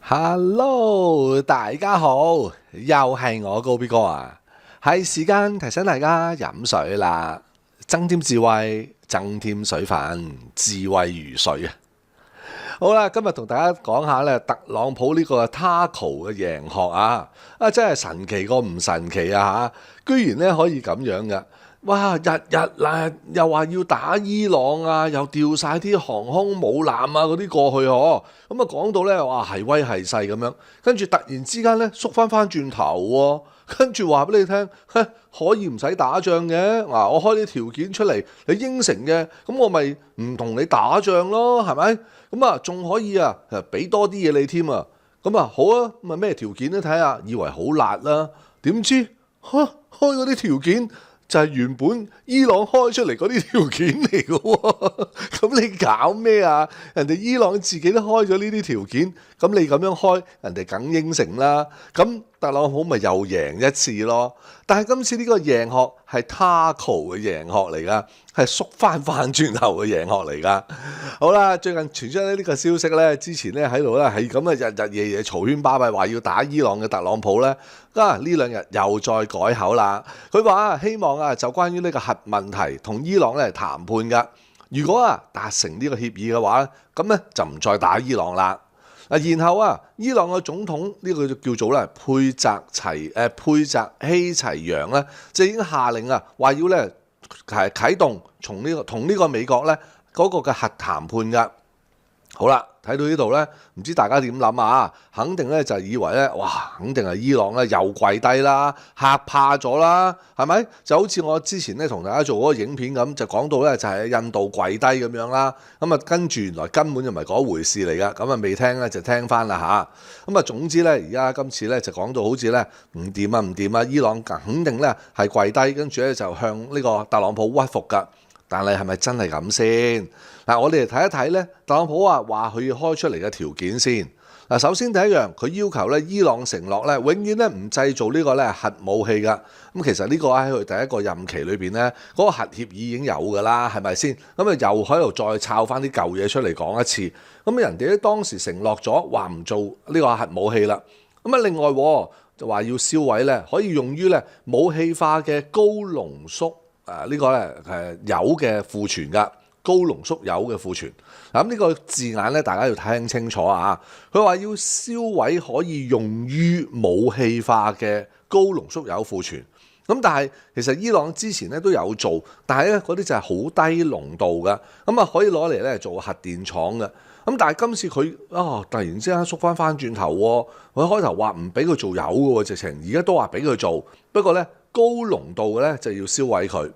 Hello，大家好，又係我高 B 哥啊，係時間提醒大家飲水啦，增添智慧，增添水分，智慧如水啊！好啦，今日同大家講下咧，特朗普呢個 Taco 嘅贏學真係神奇過唔神奇啊嚇！居然咧可以咁樣嘅，哇！日日又話要打伊朗啊，又調晒啲航空母艦啊嗰啲過去咁啊講到咧哇係威係勢咁樣，跟住突然之間咧縮翻轉頭喎，跟住話俾你聽，可以唔使打仗嘅，我開啲條件出嚟，你應承嘅，咁我咪唔同你打仗咯，係咪？咁啊，仲可以俾多啲嘢你添啊！咁啊，好啊，咁啊咩條件都睇下，以為好辣啦，點知開嗰啲條件就係原本伊朗開出嚟嗰啲條件嚟嘅喎，咁你搞咩啊？人哋伊朗自己都開咗呢啲條件，咁你咁樣開，人哋梗應承啦。咁特朗普咪又贏一次咯。但係今次呢個贏學係 Taco 嘅贏學嚟㗎，係縮翻轉頭嘅贏學嚟㗎。好啦，最近傳出呢個消息咧，之前咧喺度咧係咁啊，日日夜夜嘈喧巴閉，話要打伊朗嘅特朗普咧，呢兩日又再改口啦。佢話希望就關於呢個核問題同伊朗咧談判㗎。如果達成呢個協議嘅話，咁咧就唔再打伊朗啦。然後伊朗嘅總統呢個叫做咧佩澤希齊揚咧，就已經下令話要咧啟動同呢個美國咧嗰個嘅核談判㗎。好啦，睇到呢度咧，唔知大家點諗啊？肯定咧就以為咧，哇，肯定係伊朗咧又跪低啦，嚇怕咗啦，係咪？就好似我之前咧同大家做嗰個影片咁，就講到咧就係印度跪低咁樣啦。咁啊跟住原來根本就唔係嗰回事嚟噶。咁啊未聽咧就聽翻啦嚇。咁啊總之咧而家今次咧就講到好似咧唔掂啊，伊朗肯定咧係跪低，跟住咧就向呢個特朗普屈服噶。但係係咪真係咁先？我哋嚟睇一睇咧，特朗普話佢要開出嚟嘅條件先。首先第一樣，佢要求咧伊朗承諾咧，永遠咧唔製造呢個咧核武器㗎。咁其實呢個喺佢第一個任期裏邊咧，嗰個核協議已經有㗎啦，係咪先？咁又喺度再抄翻啲舊嘢出嚟講一次。咁人哋咧當時承諾咗話唔做呢個核武器啦。咁另外就話要銷毀咧可以用於咧武器化嘅高濃縮呢個咧鈾嘅庫存㗎。高濃縮鈾嘅庫存，咁呢個字眼咧，大家要聽清楚啊！佢話要銷毀可以用於武器化嘅高濃縮鈾庫存，咁但係其實伊朗之前咧都有做，但係咧嗰啲就係好低濃度嘅，咁可以攞嚟咧做核電廠嘅，咁但係今次佢突然之間縮翻轉頭喎，佢開頭話唔俾佢做鈾嘅喎，直情而家都話俾佢做，不過咧高濃度嘅咧就要銷毀佢。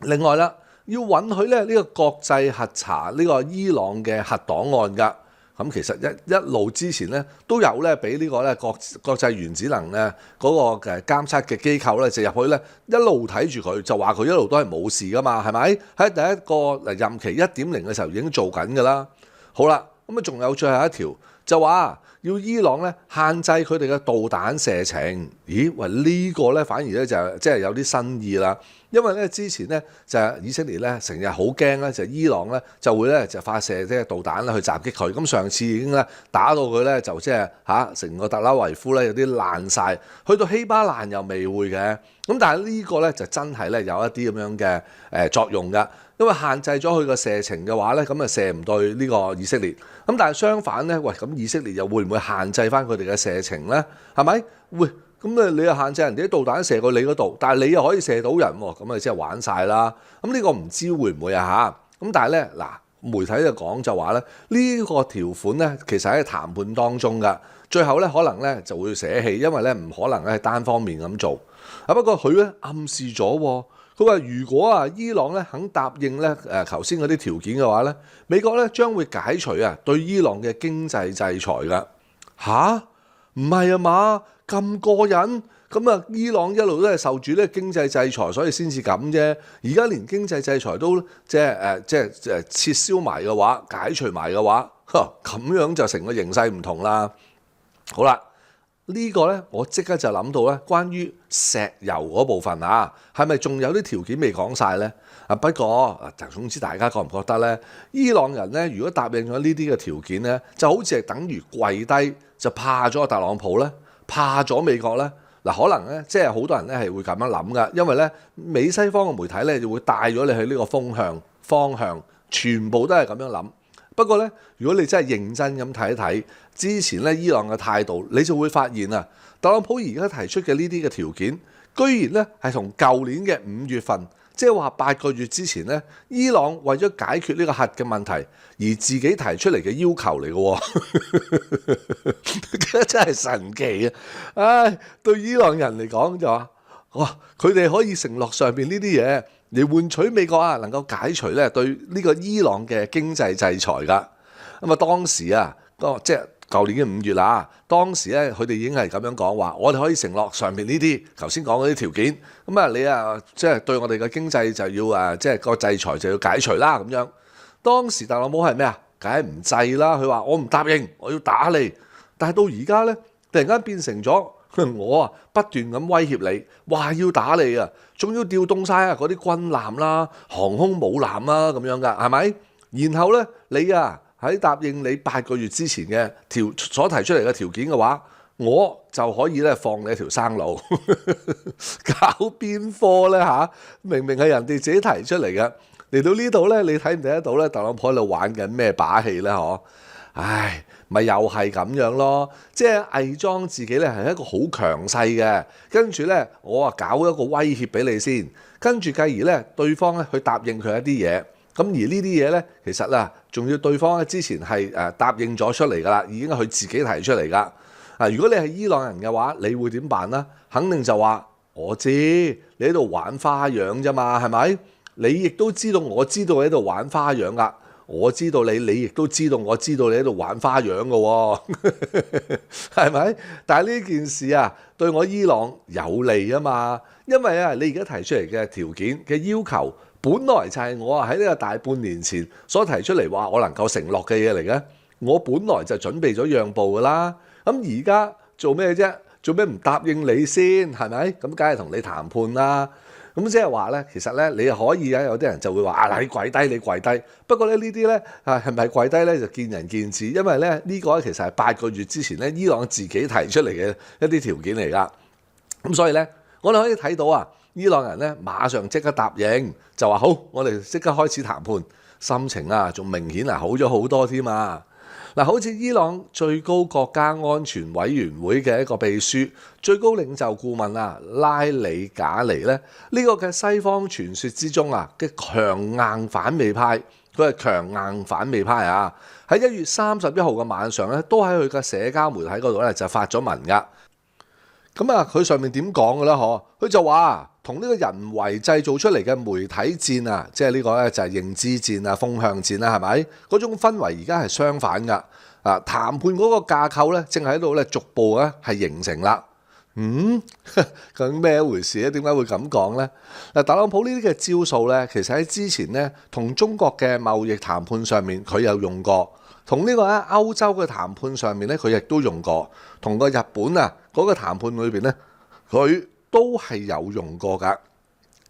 另外啦，要允許咧呢個國際核查呢個伊朗嘅核檔案㗎。咁其實一路之前咧都有咧俾呢個咧國際原子能咧嗰個監測嘅機構咧就入去咧一路睇住佢，就話佢一路都係冇事㗎嘛，係咪？喺第一個任期1.0嘅時候已經做緊㗎啦。好啦，咁仲有最後一條就話要伊朗咧限制佢哋嘅導彈射程。咦？喂，呢個咧反而咧就即係有啲新意啦。因為咧之前咧就係以色列咧成日好驚咧，就伊朗咧就會咧就發射即係導彈咧去襲擊佢。咁上次已經咧打到佢咧就即係成個特拉維夫咧有啲爛晒，去到希巴蘭又未會嘅。咁但係呢個咧就真係咧有一啲咁樣嘅作用㗎。因為限制咗佢個射程嘅話咧，咁啊射唔到呢個以色列。咁但係相反咧，喂，咁以色列又會唔會限制翻佢哋嘅射程咧？係咪？喂，咁你又限制人哋啲導彈射過你嗰度，但係你又可以射到人喎，咁啊即係玩晒啦。咁呢個唔知會唔會咁但係咧媒體就講就話咧，呢個條款咧其實喺談判當中㗎，最後咧可能咧就會捨棄，因為咧唔可能咧係單方面咁做。不過佢咧暗示咗喎。佢話：如果伊朗咧肯答應咧頭先嗰啲條件嘅話咧，美國咧將會解除對伊朗嘅經濟制裁㗎。唔係啊嘛，咁過癮？咁伊朗一路都係受住呢經濟制裁，所以先至咁啫。而家連經濟制裁都即係撤銷埋嘅話，解除埋嘅話，咁樣就成個形勢唔同啦。好啦。呢個呢，我即刻就諗到呢，關於石油嗰部分啊，係咪仲有啲條件未講晒呢？不過總之大家覺唔覺得呢？伊朗人呢，如果答應咗呢啲嘅條件呢，就好似係等於跪低，就怕咗特朗普呢，怕咗美國呢。嗱，可能呢，即係好多人呢係會咁樣諗噶，因為呢，美西方嘅媒體呢就會帶咗你去呢個方向，全部都係咁樣諗。不過咧，如果你真係認真咁睇一睇之前咧伊朗嘅態度，你就會發現啊，特朗普而家提出嘅呢啲嘅條件，居然咧係同舊年嘅5月份，即係話8個月之前咧，伊朗為咗解決呢個核嘅問題而自己提出嚟嘅要求嚟嘅喎，真係神奇啊！唉，對伊朗人嚟講就話，哇，佢哋可以承諾上邊呢啲嘢，嚟換取美國啊能夠解除咧對呢個伊朗嘅經濟制裁㗎。咁啊當時啊，即係舊年嘅5月啦，當時咧佢哋已經係咁樣講話，我哋可以承諾上邊呢啲頭先講嗰啲條件。咁啊你啊即係對我哋嘅經濟就要即係個制裁就要解除啦咁樣。當時特朗普係咩啊？梗係唔制啦，佢話我唔答應，我要打你。但係到而家咧，突然間變成咗。我啊不斷咁威脅你，話要打你啊，仲要調動晒啊嗰啲軍艦啦、航空母艦啦咁樣噶，係咪？然後呢，你啊喺答應你8個月之前嘅所提出嚟嘅條件嘅話，我就可以咧放你一條生路。搞邊科呢？嚇？明明係人哋自己提出嚟嘅，嚟到呢度呢，你睇唔睇得到呢？特朗普喺度玩緊咩把戲呢？嗬？唉，咪又係咁樣咯，即係偽裝自己咧係一個好強勢嘅，跟住咧我啊搞一個威脅俾你先，跟住繼而咧對方咧去答應佢一啲嘢，咁而呢啲嘢咧其實啊仲要對方咧之前係答應咗出嚟㗎啦，已經係佢自己提出嚟㗎。如果你係伊朗人嘅話，你會點辦呢？肯定就話我知你喺度玩花樣啫嘛，係咪？你亦都知道我知道你喺度玩花樣㗎。我知道你，你亦都知道我知道你喺度玩花樣嘅喎，係咪？但係呢件事啊，對我伊朗有利啊嘛，因為啊，你而家提出嚟嘅條件嘅要求，本來就係我啊喺呢個大半年前所提出嚟話我能夠承諾嘅嘢嚟嘅，我本來就準備咗讓步㗎啦。咁而家做咩啫？做咩唔答應你先？係咪？咁梗係同你談判啦。咁即係話咧，其實咧你可以有啲人就會話你跪低，你跪低。不過咧呢啲咧係咪跪低咧就見仁見智，因為咧呢個其實係8個月之前咧伊朗自己提出嚟嘅一啲條件嚟㗎。咁所以咧我哋可以睇到啊，伊朗人咧馬上即刻答應，就話好，我哋即刻開始談判，心情啊仲明顯好咗好多添啊！嗱，好似伊朗最高國家安全委員會嘅一個秘書、最高領袖顧問拉里賈尼咧，呢個嘅西方傳說之中嘅強硬反美派，佢係強硬反美派啊！喺1月31號嘅晚上咧，都喺佢嘅社交媒體嗰度咧就發咗文㗎。咁佢上面點講嘅咧？佢就話同呢個人為製造出嚟嘅媒體戰啊，即係呢個咧就係認知戰啊、風向戰啦，係咪？嗰種氛圍而家係相反㗎。談判嗰個架構咧，正喺度咧逐步咧係形成啦。究竟咩一回事咧？點解會咁講咧？特朗普呢啲嘅招數咧，其實喺之前咧同中國嘅貿易談判上面佢有用過。同呢個歐洲嘅談判上面咧，佢亦都用過；同個日本嗰個談判裏邊咧，佢都係有用過㗎。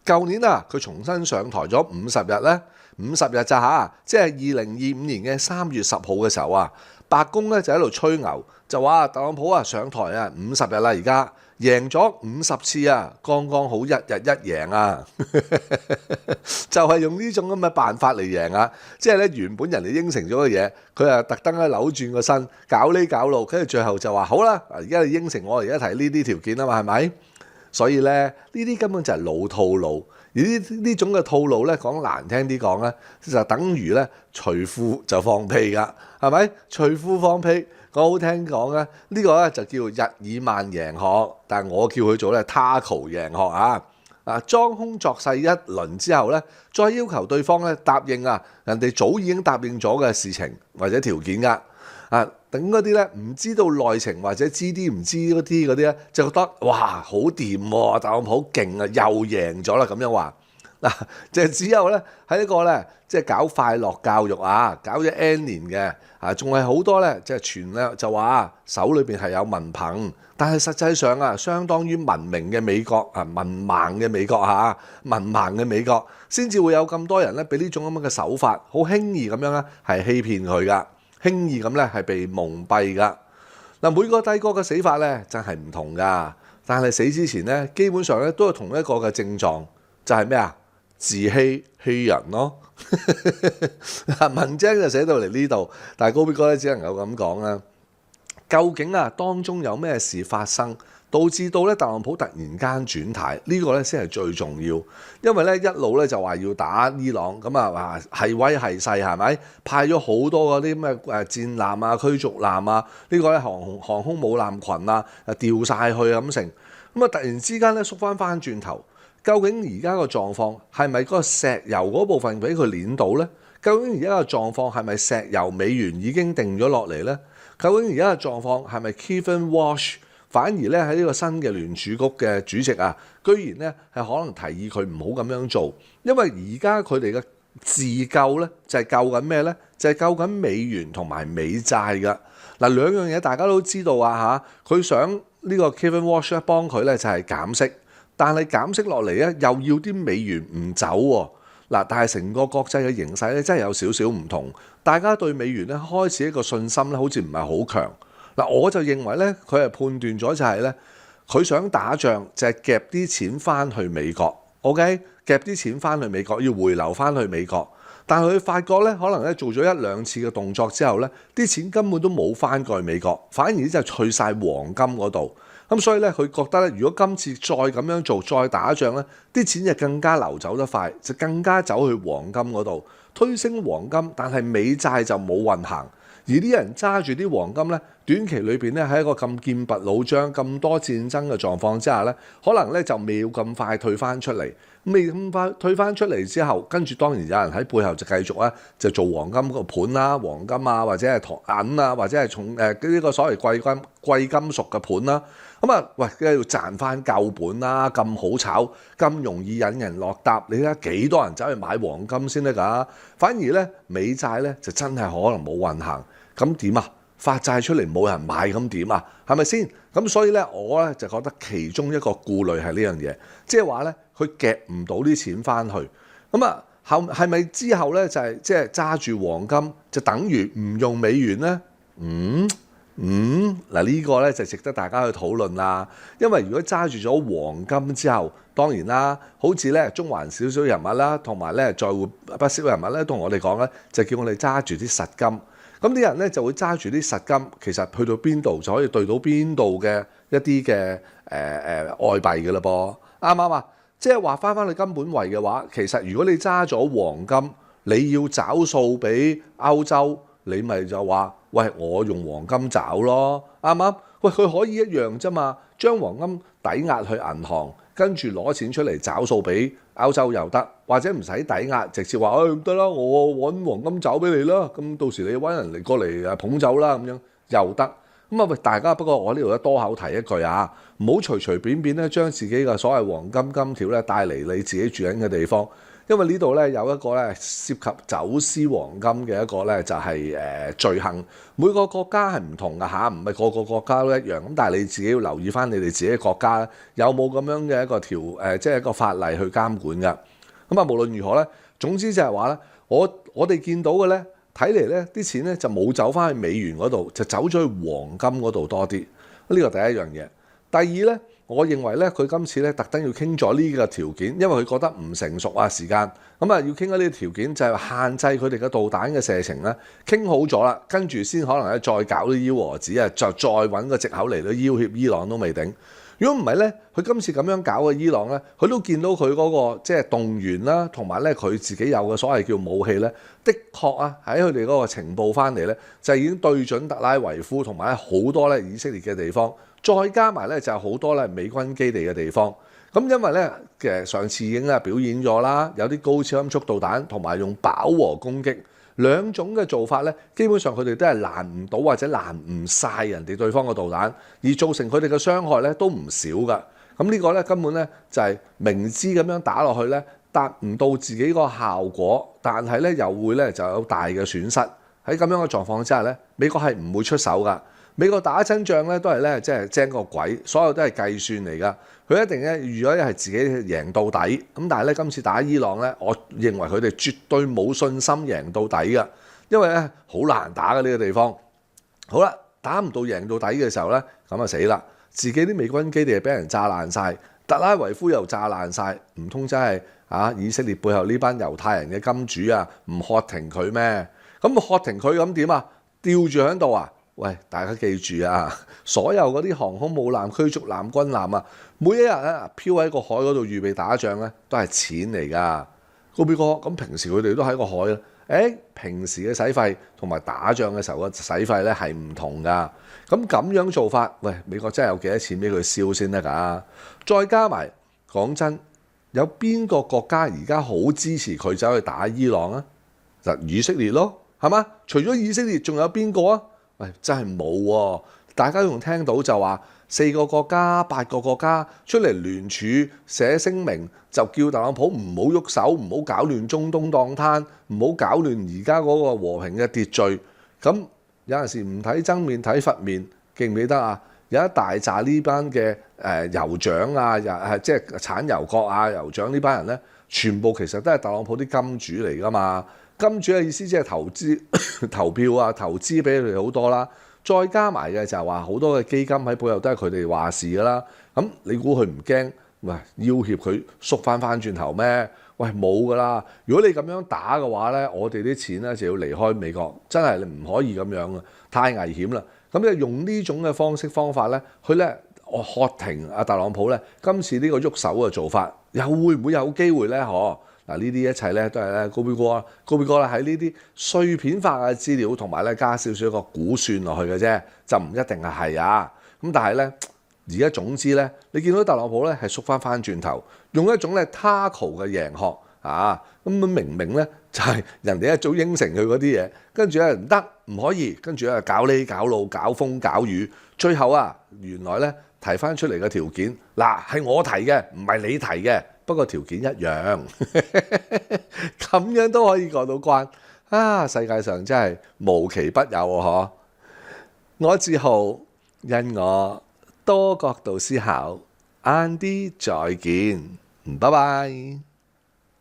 舊年佢重新上台咗50日咧，50日咋嚇？即係2025年嘅3月10號嘅時候白宮咧就喺度吹牛，就話特朗普上台50日啦，而家贏咗50次剛剛好一日一贏啊！就係用呢種咁嘅辦法嚟贏啊！即係咧原本人哋應承咗嘅嘢，佢特登扭轉個身，搞呢搞路，跟住最後就話好啦，而家你應承我，而家提呢啲條件啊嘛，係咪？所以咧呢啲根本就係老套路，而呢種嘅套路咧講難聽啲講咧，就等於咧除褲就放屁㗎，係咪？除褲放屁講好聽講咧，呢個咧就叫日耳曼贏學，但係我叫佢做咧 Taco 贏學啊！裝腔作勢一輪之後咧，再要求對方咧答應人哋早已經答應咗嘅事情或者條件㗎。等嗰啲咧唔知道內情或者知啲唔知嗰啲咧，就覺得哇好掂喎，特朗普勁啊，又贏咗啦咁樣話。嗱，即係只有咧喺呢個咧，即係搞快樂教育啊，搞咗 N 年嘅啊，仲係好多咧，即係傳咧就話手裏邊係有文憑，但係實際上啊，相當於文明嘅美國啊，文盲嘅美國嚇，文盲嘅美國先至會有咁多人咧，俾呢種咁樣嘅手法，好輕易咁樣咧係欺騙佢噶，輕易咁咧係被蒙蔽噶。嗱，每個帝國嘅死法咧真係唔同噶，但係死之前咧，基本上咧都有同一個嘅症狀，就係咩啊？自欺人咯。文章就寫到嚟呢度，但係高 B 哥咧只能夠咁講啦。究竟啊當中有咩事發生，導致到咧特朗普突然間轉態？呢個咧先係最重要，因為咧一路咧就話要打伊朗，咁啊話係威係勢係咪？派咗好多嗰啲咩戰艦啊、驅逐艦啊，呢個咧航空母艦群啊，調晒去咁成，咁啊突然之間咧縮翻轉頭。究竟而家個狀況係咪嗰個石油嗰部分俾佢攣到呢？究竟而家個狀況係咪石油美元已經定咗落嚟呢？究竟而家嘅狀況係咪 Kevin Walsh 反而咧喺呢個新嘅聯儲局嘅主席啊，居然咧係可能提議佢唔好咁樣做，因為而家佢哋嘅自救咧就係救緊咩呢？就係救緊美元同埋美債㗎。嗱，兩樣嘢大家都知道啊嚇，佢想呢個 Kevin Walsh 幫佢咧就係減息。但係減息落嚟咧，又要啲美元唔走喎。嗱，但係成個國際嘅形勢咧，真係有少少唔同。大家對美元咧開始一個信心咧，好似唔係好強。嗱，我就認為咧，佢係判斷咗就係咧，佢想打仗就係夾啲錢翻去美國。OK， 夾啲錢翻去美國，要回流翻去美國。但係佢發覺咧，可能咧做咗一兩次嘅動作之後咧，啲錢根本都冇翻過去美國，反而就去晒黃金嗰度。咁所以咧，佢覺得咧，如果今次再咁樣做，再打仗咧，啲錢就更加流走得快，就更加走去黃金嗰度推升黃金，但係美債就冇運行。而啲人揸住啲黃金咧，短期裏邊咧喺一個咁劍拔弩張、咁多戰爭嘅狀況之下咧，可能咧就未要咁快退翻出嚟。未咁快退翻出嚟之後，跟住當然有人喺背後就繼續咧就做黃金個盤啦，黃金啊或者係銀啊或者係重呢個所謂貴金屬嘅盤啦。咁啊，喂，梗係要賺翻舊本啦，咁好炒，咁容易引人落搭，你睇下幾多人走去買黃金先得㗎？反而咧美債咧就真係可能冇運行，咁點啊？發債出嚟冇人買，咁點啊？係咪先？咁所以咧，我咧就覺得其中一個顧慮係呢樣嘢，即係話咧佢夾唔到啲錢翻去，咁啊係咪之後咧就係即係揸住黃金就等於唔用美元咧？嗱呢個咧就值得大家去討論啦。因為如果揸住咗黃金之後，當然啦，好似咧中環少少人物啦，同埋咧在乎不少人物咧，同我哋講咧，就叫我哋揸住啲實金。咁啲人咧就會揸住啲實金，其實去到邊度就可以兌到邊度嘅一啲嘅外幣嘅啦噃，啱唔啱啊？即係話翻去金本位嘅話，其實如果你揸咗黃金，你要找數俾歐洲，你咪就話，喂，我用黃金找咯，啱唔啱？喂，佢可以一樣啫嘛，將黃金抵押去銀行，跟住攞錢出嚟找數俾歐洲又得，或者唔使抵押，直接話，唔得啦，我揾黃金找俾你啦，咁到時你揾人嚟過嚟捧走啦，咁樣又得。咁啊，喂，大家不過我呢度咧多口提一句啊，唔好隨隨便便咧將自己嘅所謂黃金金條咧帶嚟你自己住緊嘅地方。因為呢度咧有一個咧涉及走私黃金嘅一個咧就係罪行，每個國家係唔同㗎嚇，唔係個個國家都一樣。咁但係你自己要留意翻你哋自己國家咧有冇咁樣嘅一個即係一個法例去監管㗎。咁啊，無論如何咧，總之就係話咧，我哋見到嘅咧，睇嚟咧啲錢咧就冇走翻去美元嗰度，就走咗去黃金嗰度多啲。呢個第一樣嘢。第二咧。我認為咧，佢今次咧特登要傾咗呢個條件，因為佢覺得唔成熟啊時間，咁啊要傾咗呢個條件就係限制佢哋嘅導彈嘅射程咧，傾好咗啦，跟住先可能咧再搞啲幺蛾子啊，就再揾個藉口嚟到要挾伊朗都未定。如果唔係咧，佢今次咁樣搞嘅伊朗咧，佢都見到佢嗰個即係動員啦，同埋咧佢自己有嘅所謂叫武器咧，的確啊喺佢哋嗰個情報翻嚟咧，就已經對準特拉維夫同埋好多咧以色列嘅地方。再加埋咧就係好多咧美軍基地嘅地方，咁因為咧其實上次已經咧表演咗啦，有啲高超音速導彈同埋用飽和攻擊兩種嘅做法咧，基本上佢哋都係攔唔到或者攔唔晒人哋對方嘅導彈，而造成佢哋嘅傷害咧都唔少噶。咁呢個咧根本咧就係明知咁樣打落去咧，達唔到自己個效果，但係咧又會咧就有大嘅損失。喺咁樣嘅狀況之下咧，美國係唔會出手噶。美國打親仗咧都係咧即係精個鬼，所有都係計算嚟噶。佢一定咧預咗係自己贏到底。咁但係咧今次打伊朗咧，我認為佢哋絕對冇信心贏到底噶，因為咧好難打嘅呢個地方。好啦，打唔到贏到底嘅時候咧，咁啊死啦！自己啲美軍基地係俾人炸爛晒，特拉維夫又炸爛晒，唔通真係以色列背後呢班猶太人嘅金主啊，唔喝停佢咩？咁喝停佢咁點啊？吊住喺度啊？喂，大家記住啊！所有嗰啲航空母艦、驅逐艦、軍艦啊，每一日咧漂喺個海嗰度預備打仗咧，都係錢嚟㗎。高比哥，咁平時佢哋都喺個海咧，平時嘅使費同埋打仗嘅時候嘅使費咧係唔同㗎。咁樣做法，喂，美國真係有幾多錢俾佢燒先得㗎？再加埋講真，有邊個國家而家好支持佢走去打伊朗啊？就以色列咯，係嘛？除咗以色列，仲有邊個啊？喂，真係冇喎！大家仲聽到就話4個國家、8個國家出嚟聯署寫聲明，就叫特朗普唔好喐手，唔好搞亂中東檔攤，唔好搞亂而家嗰個和平嘅秩序。咁有陣時唔睇僧面睇佛面，記唔記得啊？有一大紮呢班嘅酋長啊，即係產油國啊、酋長呢班人咧，全部其實都係特朗普啲金主嚟㗎嘛。金主嘅意思即係投資、投票啊、投資俾佢哋好多啦。再加埋嘅就係話好多嘅基金喺背後都係佢哋話事㗎啦。咁你估佢唔驚？喂，要挾佢縮翻轉頭咩？喂，冇㗎啦！如果你咁樣打嘅話咧，我哋啲錢咧就要離開美國，真係你唔可以咁樣啊，太危險啦！咁就用呢種嘅方法咧，去咧喝停阿特朗普咧，今次呢個喐手嘅做法，又會唔會有機會咧？嗱，呢啲一切咧都係咧高比哥咧喺呢啲碎片化嘅資料同埋咧加少少個估算落去嘅啫，就唔一定係啊。咁但係咧而家總之咧，你見到特朗普咧係縮翻轉頭，用一種咧 taco 嘅贏學啊，咁明咧就係人哋一早應承佢嗰啲嘢，跟住咧唔得唔可以，跟住咧搞呢搞路搞風搞雨，最後原來咧提翻出嚟嘅條件嗱係我提嘅，唔係你提嘅。不過條件一樣，咁樣都可以過到關啊！世界上真係無奇不有啊！我自豪，因我多角度思考，晏啲再見，拜拜。